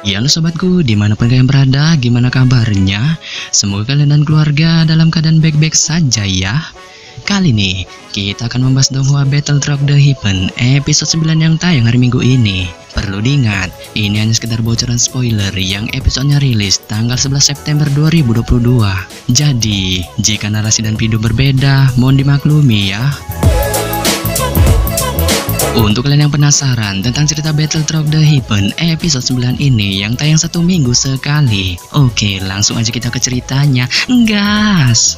Ya halo sobatku, dimanapun kalian berada, gimana kabarnya? Semoga kalian dan keluarga dalam keadaan baik-baik saja ya. Kali ini, kita akan membahas Donghua Battle Drop The Heaven episode 9 yang tayang hari Minggu ini. Perlu diingat, ini hanya sekedar bocoran spoiler yang episodenya rilis tanggal 11 September 2022. Jadi, jika narasi dan video berbeda, mohon dimaklumi ya. Untuk kalian yang penasaran tentang cerita Battle Drop The Heaven episode 9 ini yang tayang 1 minggu sekali, oke langsung aja kita ke ceritanya, gas!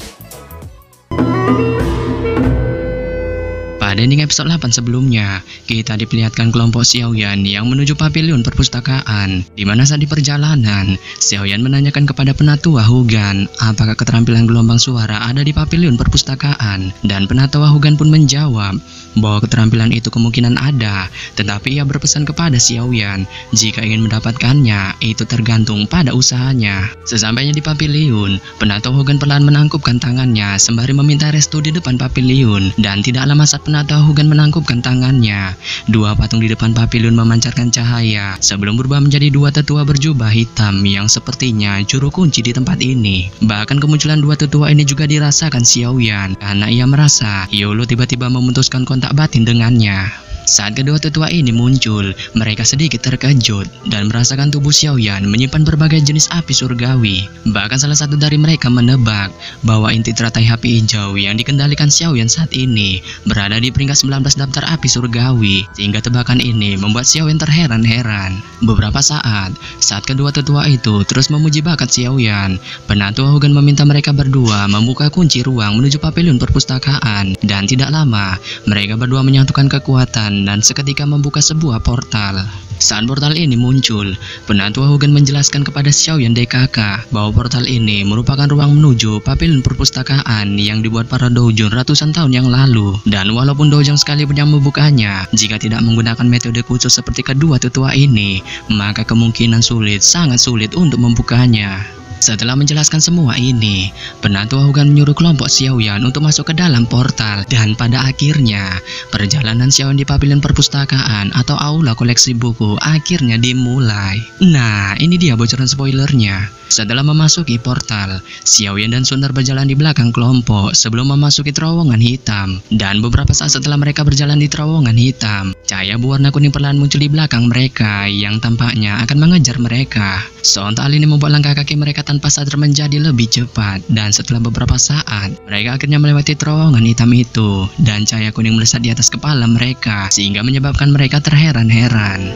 Pada ending episode 8 sebelumnya, kita diperlihatkan kelompok Xiaoyan yang menuju pavilion perpustakaan, di mana saat di perjalanan, Xiaoyan menanyakan kepada penatua Hugan apakah keterampilan gelombang suara ada di pavilion perpustakaan, dan penatua Hugan pun menjawab bahwa keterampilan itu kemungkinan ada, tetapi ia berpesan kepada Xiaoyan jika ingin mendapatkannya, itu tergantung pada usahanya. Sesampainya di pavilion, penatua Hugan perlahan menangkupkan tangannya sembari meminta restu di depan pavilion, dan tidak lama saat penatua Hugan menangkupkan tangannya, dua patung di depan pavilion memancarkan cahaya sebelum berubah menjadi dua tetua berjubah hitam yang sepertinya juru kunci di tempat ini. Bahkan kemunculan dua tetua ini juga dirasakan Xiaoyan karena ia merasa Yolo tiba-tiba memutuskan kontak batin dengannya. Saat kedua tetua ini muncul, mereka sedikit terkejut dan merasakan tubuh Xiaoyan menyimpan berbagai jenis api surgawi. Bahkan salah satu dari mereka menebak bahwa inti teratai api hijau yang dikendalikan Xiaoyan saat ini berada di peringkat 19 daftar api surgawi, sehingga tebakan ini membuat Xiaoyan terheran-heran. Beberapa saat kedua tetua itu terus memuji bakat Xiaoyan, penatua Hugan meminta mereka berdua membuka kunci ruang menuju pavilion perpustakaan, dan tidak lama mereka berdua menyatukan kekuatan dan seketika membuka sebuah portal. Saat portal ini muncul, penatua Hugan menjelaskan kepada Xiaoyan DKK bahwa portal ini merupakan ruang menuju pavilion perpustakaan yang dibuat para doujin ratusan tahun yang lalu. Dan walaupun doujin sekalipun yang membukanya, jika tidak menggunakan metode khusus seperti kedua tetua ini, maka kemungkinan sangat sulit untuk membukanya. Setelah menjelaskan semua ini, penatua Hugan menyuruh kelompok Xiaoyan untuk masuk ke dalam portal, dan pada akhirnya perjalanan Xiaoyan di pavilion perpustakaan atau aula koleksi buku akhirnya dimulai. Nah, ini dia bocoran spoilernya. Setelah memasuki portal, Xiaoyan dan Sun Er berjalan di belakang kelompok sebelum memasuki terowongan hitam. Dan beberapa saat setelah mereka berjalan di terowongan hitam, cahaya berwarna kuning perlahan muncul di belakang mereka yang tampaknya akan mengejar mereka. Sontak hal ini membuat langkah kaki mereka tanpa sadar menjadi lebih cepat, dan setelah beberapa saat, mereka akhirnya melewati terowongan hitam itu, dan cahaya kuning melesat di atas kepala mereka sehingga menyebabkan mereka terheran-heran.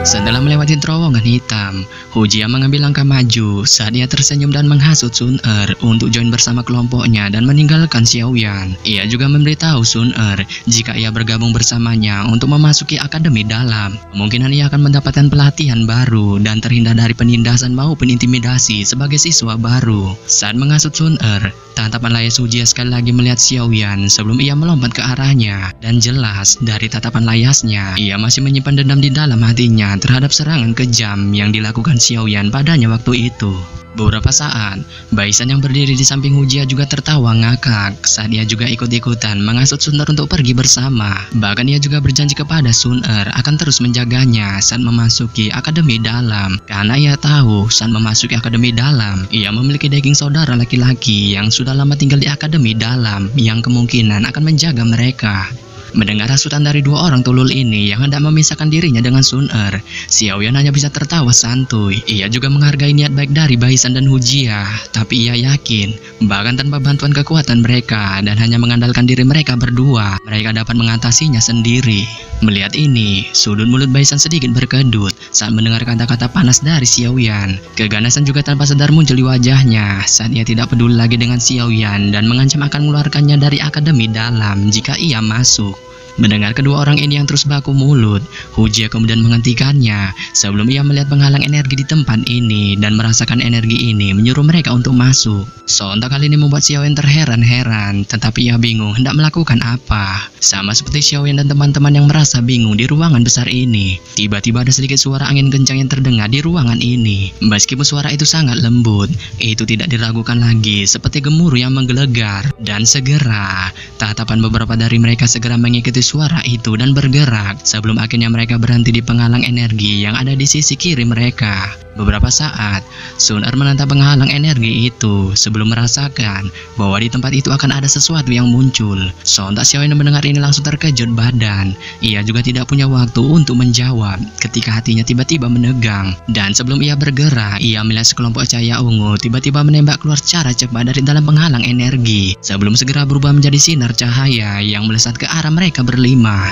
Setelah melewati terowongan hitam, Hujia mengambil langkah maju saat dia tersenyum dan menghasut Sun Er untuk join bersama kelompoknya dan meninggalkan Xiaoyan. Ia juga memberitahu Sun Er jika ia bergabung bersamanya untuk memasuki akademi dalam, kemungkinan ia akan mendapatkan pelatihan baru dan terhindar dari penindasan maupun intimidasi sebagai siswa baru. Saat menghasut Sun Er, tatapan layas Hujia sekali lagi melihat Xiaoyan sebelum ia melompat ke arahnya, dan jelas dari tatapan layasnya ia masih menyimpan dendam di dalam hatinya terhadap serangan kejam yang dilakukan Xiaoyan padanya waktu itu. Beberapa saat, Baisan yang berdiri di samping Hujia juga tertawa ngakak saat ia juga ikut-ikutan menghasut Sun Er untuk pergi bersama. Bahkan ia juga berjanji kepada Sun Er akan terus menjaganya saat memasuki akademi dalam, karena ia tahu saat memasuki akademi dalam, ia memiliki daging saudara laki-laki yang sudah lama tinggal di akademi dalam yang kemungkinan akan menjaga mereka. Mendengar hasutan dari dua orang tulul ini yang hendak memisahkan dirinya dengan Sun Er, Xiaoyan hanya bisa tertawa santuy. Ia juga menghargai niat baik dari Baisan dan Hujia, tapi ia yakin bahkan tanpa bantuan kekuatan mereka dan hanya mengandalkan diri mereka berdua, mereka dapat mengatasinya sendiri. Melihat ini, sudut mulut Baisan sedikit berkedut saat mendengar kata-kata panas dari Xiaoyan. Keganasan juga tanpa sadar muncul di wajahnya saat ia tidak peduli lagi dengan Xiaoyan dan mengancam akan mengeluarkannya dari akademi dalam jika ia masuk. Mendengar kedua orang ini yang terus baku mulut, Hujia kemudian menghentikannya sebelum ia melihat penghalang energi di tempat ini dan merasakan energi ini menyuruh mereka untuk masuk. Sontak hal ini membuat Xiaoyan terheran-heran, tetapi ia bingung hendak melakukan apa. Sama seperti Xiaoyan dan teman-teman yang merasa bingung di ruangan besar ini, tiba-tiba ada sedikit suara angin kencang yang terdengar di ruangan ini. Meskipun suara itu sangat lembut, itu tidak diragukan lagi seperti gemuruh yang menggelegar. Dan segera, tatapan beberapa dari mereka segera mengikuti suara itu dan bergerak sebelum akhirnya mereka berhenti di penghalang energi yang ada di sisi kiri mereka. Beberapa saat, Sun Er menatap penghalang energi itu sebelum merasakan bahwa di tempat itu akan ada sesuatu yang muncul. Sontak Xiaoyan mendengar ini langsung terkejut badan. Ia juga tidak punya waktu untuk menjawab ketika hatinya tiba-tiba menegang. Dan sebelum ia bergerak, ia melihat sekelompok cahaya ungu tiba-tiba menembak keluar secara cepat dari dalam penghalang energi sebelum segera berubah menjadi sinar cahaya yang melesat ke arah mereka berlima.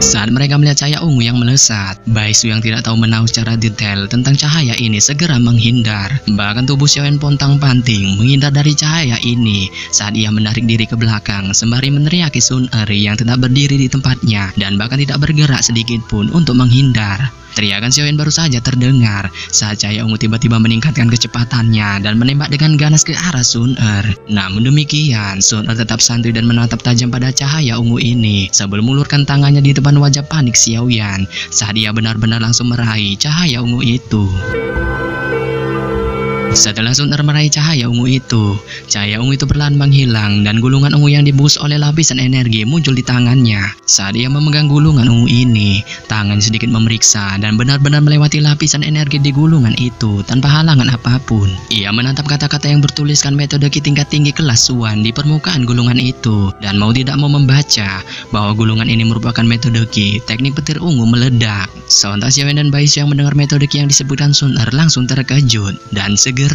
Saat mereka melihat cahaya ungu yang melesat, Bai Su yang tidak tahu menahu secara detail tentang cahaya ini segera menghindar. Bahkan tubuh Xiaoyan pontang-panting menghindar dari cahaya ini saat ia menarik diri ke belakang sembari meneriaki Sun Er yang tetap berdiri di tempatnya dan bahkan tidak bergerak sedikit pun untuk menghindar. Teriakan Xiaoyan baru saja terdengar saat cahaya ungu tiba-tiba meningkatkan kecepatannya dan menembak dengan ganas ke arah Sun Er. Namun demikian, Sun Er tetap santai dan menatap tajam pada cahaya ungu ini sebelum mengulurkan tangannya di depan wajah panik Xiaoyan saat ia benar-benar langsung meraih cahaya ungu itu. Setelah Sun Er meraih cahaya ungu itu perlahan menghilang dan gulungan ungu yang dibungkus oleh lapisan energi muncul di tangannya. Saat ia memegang gulungan ungu ini, tangan sedikit memeriksa dan benar-benar melewati lapisan energi di gulungan itu tanpa halangan apapun. Ia menatap kata-kata yang bertuliskan metode Qi tingkat tinggi kelas Suan di permukaan gulungan itu dan mau tidak mau membaca bahwa gulungan ini merupakan metode Qi, teknik petir ungu meledak. Sontak Xiaoyan dan Bai Su yang mendengar metode Qi yang disebutkan Sun Er langsung terkejut dan segera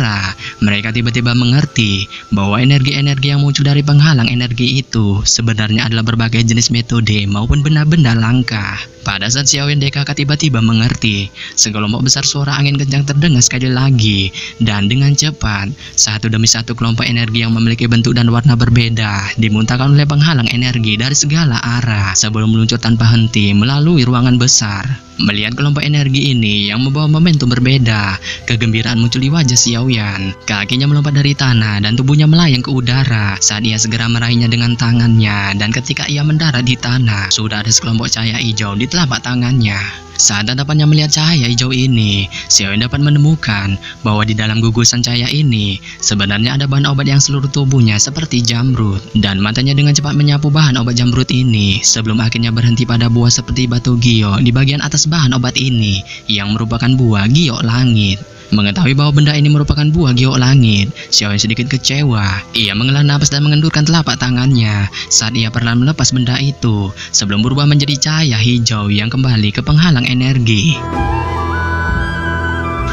mereka tiba-tiba mengerti bahwa energi-energi yang muncul dari penghalang energi itu sebenarnya adalah berbagai jenis metode maupun benda-benda langka. Pada saat Xiaoyan dan kakak tiba-tiba mengerti, sekelompok besar suara angin kencang terdengar sekali lagi dan dengan cepat satu demi satu kelompok energi yang memiliki bentuk dan warna berbeda dimuntahkan oleh penghalang energi dari segala arah sebelum meluncur tanpa henti melalui ruangan besar. Melihat kelompok energi ini yang membawa momentum berbeda, kegembiraan muncul di wajah Xiaoyan. Kakinya melompat dari tanah dan tubuhnya melayang ke udara saat ia segera meraihnya dengan tangannya dan ketika ia mendarat di tanah, sudah ada sekelompok cahaya hijau di telapak tangannya. Saat tatapannya melihat cahaya hijau ini, Xiaoyan dapat menemukan bahwa di dalam gugusan cahaya ini sebenarnya ada bahan obat yang seluruh tubuhnya seperti jamrut, dan matanya dengan cepat menyapu bahan obat jamrut ini sebelum akhirnya berhenti pada buah seperti batu giok di bagian atas bahan obat ini yang merupakan buah giok langit. Mengetahui bahwa benda ini merupakan buah giok langit, Xiaoyan sedikit kecewa. Ia menghela napas dan mengendurkan telapak tangannya saat ia perlahan melepas benda itu sebelum berubah menjadi cahaya hijau yang kembali ke penghalang energi.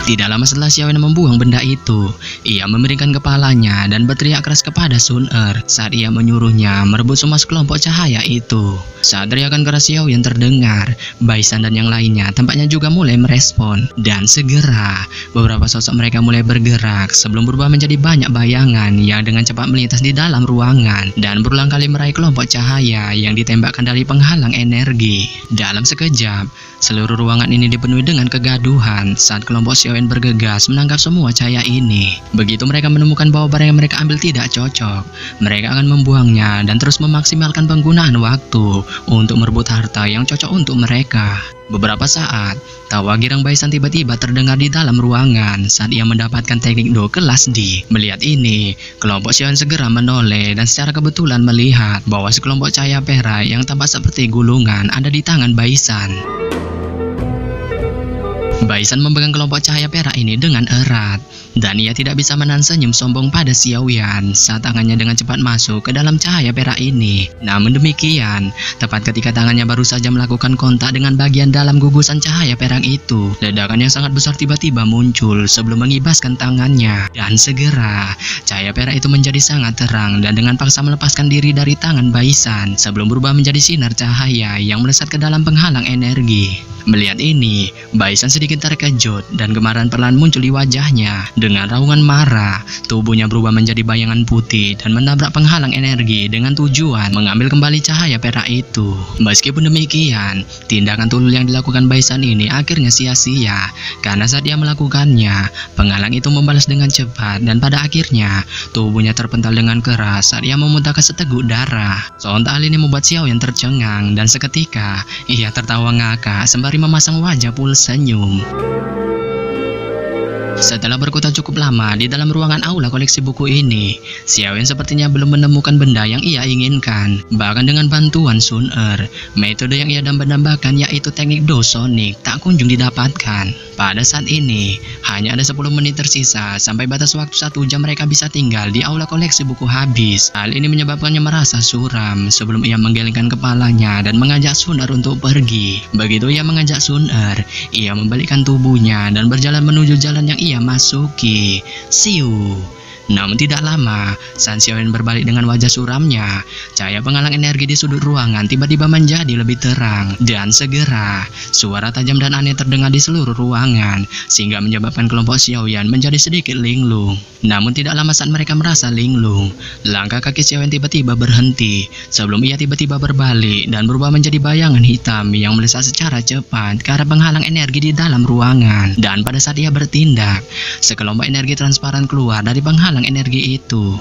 Tidak lama setelah Xiaoyan membuang benda itu, ia memiringkan kepalanya dan berteriak keras kepada Sun Er saat ia menyuruhnya merebut semua sekelompok cahaya itu. Saat teriakan keras Xiaoyan terdengar, Bai San dan yang lainnya tampaknya juga mulai merespon. Dan segera, beberapa sosok mereka mulai bergerak sebelum berubah menjadi banyak bayangan yang dengan cepat melintas di dalam ruangan dan berulang kali meraih kelompok cahaya yang ditembakkan dari penghalang energi. Dalam sekejap, seluruh ruangan ini dipenuhi dengan kegaduhan saat kelompok Xiaoyan bergegas menangkap semua cahaya ini. Begitu mereka menemukan bahwa barang yang mereka ambil tidak cocok, mereka akan membuangnya dan terus memaksimalkan penggunaan waktu untuk merebut harta yang cocok untuk mereka. Beberapa saat, tawa girang Bai San tiba-tiba terdengar di dalam ruangan saat ia mendapatkan teknik Do kelas D. Melihat ini, kelompok Xiaoyan segera menoleh dan secara kebetulan melihat bahwa sekelompok cahaya perak yang tampak seperti gulungan ada di tangan Bai San. Bai San memegang kelompok cahaya perak ini dengan erat dan ia tidak bisa menahan senyum sombong pada Xiaoyan saat tangannya dengan cepat masuk ke dalam cahaya perak ini. Namun demikian, tepat ketika tangannya baru saja melakukan kontak dengan bagian dalam gugusan cahaya perak itu, ledakan yang sangat besar tiba-tiba muncul sebelum mengibaskan tangannya. Dan segera, cahaya perak itu menjadi sangat terang dan dengan paksa melepaskan diri dari tangan Bai San sebelum berubah menjadi sinar cahaya yang melesat ke dalam penghalang energi. Melihat ini, Bai San sedikit terkejut dan kemarahan perlahan muncul di wajahnya. Dengan raungan marah, tubuhnya berubah menjadi bayangan putih dan menabrak penghalang energi dengan tujuan mengambil kembali cahaya perak itu. Meskipun demikian, tindakan tulul yang dilakukan Bai San ini akhirnya sia-sia karena saat dia melakukannya, penghalang itu membalas dengan cepat dan pada akhirnya tubuhnya terpental dengan keras saat ia memuntahkan seteguk darah. Sontak hal ini membuat Xiaoyan tercengang dan seketika ia tertawa ngakak sembari memasang wajah full senyum. Setelah berkutat cukup lama di dalam ruangan aula koleksi buku ini, Xiaoyan sepertinya belum menemukan benda yang ia inginkan. Bahkan dengan bantuan Sun Er, metode yang ia dambakan yaitu teknik dosonic tak kunjung didapatkan. Pada saat ini, hanya ada 10 menit tersisa sampai batas waktu 1 jam mereka bisa tinggal di aula koleksi buku habis. Hal ini menyebabkannya merasa suram sebelum ia menggelengkan kepalanya dan mengajak Sun Er untuk pergi. Begitu ia mengajak Sun Er, ia membalikkan tubuhnya dan berjalan menuju jalan yang ia masuki. Siu. Namun tidak lama, San Xiaoyan berbalik dengan wajah suramnya. Cahaya penghalang energi di sudut ruangan tiba-tiba menjadi lebih terang. Dan segera, suara tajam dan aneh terdengar di seluruh ruangan, sehingga menyebabkan kelompok Xiaoyan menjadi sedikit linglung. Namun tidak lama saat mereka merasa linglung, langkah kaki Xiaoyan tiba-tiba berhenti, sebelum ia tiba-tiba berbalik dan berubah menjadi bayangan hitam yang melesat secara cepat ke arah penghalang energi di dalam ruangan. Dan pada saat ia bertindak, sekelompok energi transparan keluar dari penghalang energi itu.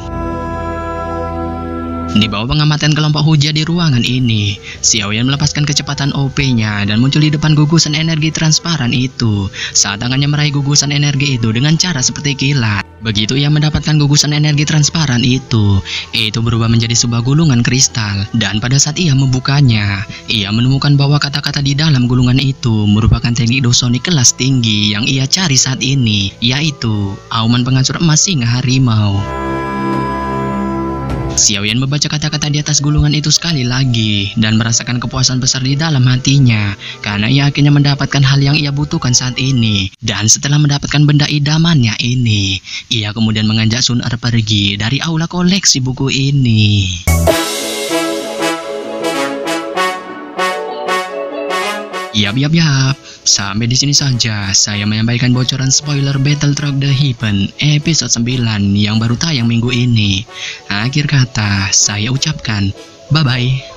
Di bawah pengamatan kelompok Hujia di ruangan ini, Xiaoyan melepaskan kecepatan OP-nya dan muncul di depan gugusan energi transparan itu. Saat tangannya meraih gugusan energi itu dengan cara seperti kilat. Begitu ia mendapatkan gugusan energi transparan itu berubah menjadi sebuah gulungan kristal. Dan pada saat ia membukanya, ia menemukan bahwa kata-kata di dalam gulungan itu merupakan teknik dosonic kelas tinggi yang ia cari saat ini, yaitu auman penghancur emas singa harimau. Xiaoyan membaca kata-kata di atas gulungan itu sekali lagi dan merasakan kepuasan besar di dalam hatinya karena ia akhirnya mendapatkan hal yang ia butuhkan saat ini. Dan setelah mendapatkan benda idamannya ini, ia kemudian mengajak Sun Er pergi dari aula koleksi buku ini. Yap. Sampai di sini saja saya menyampaikan bocoran spoiler Battle Truck The Heaven episode 9 yang baru tayang minggu ini. Akhir kata saya ucapkan bye-bye.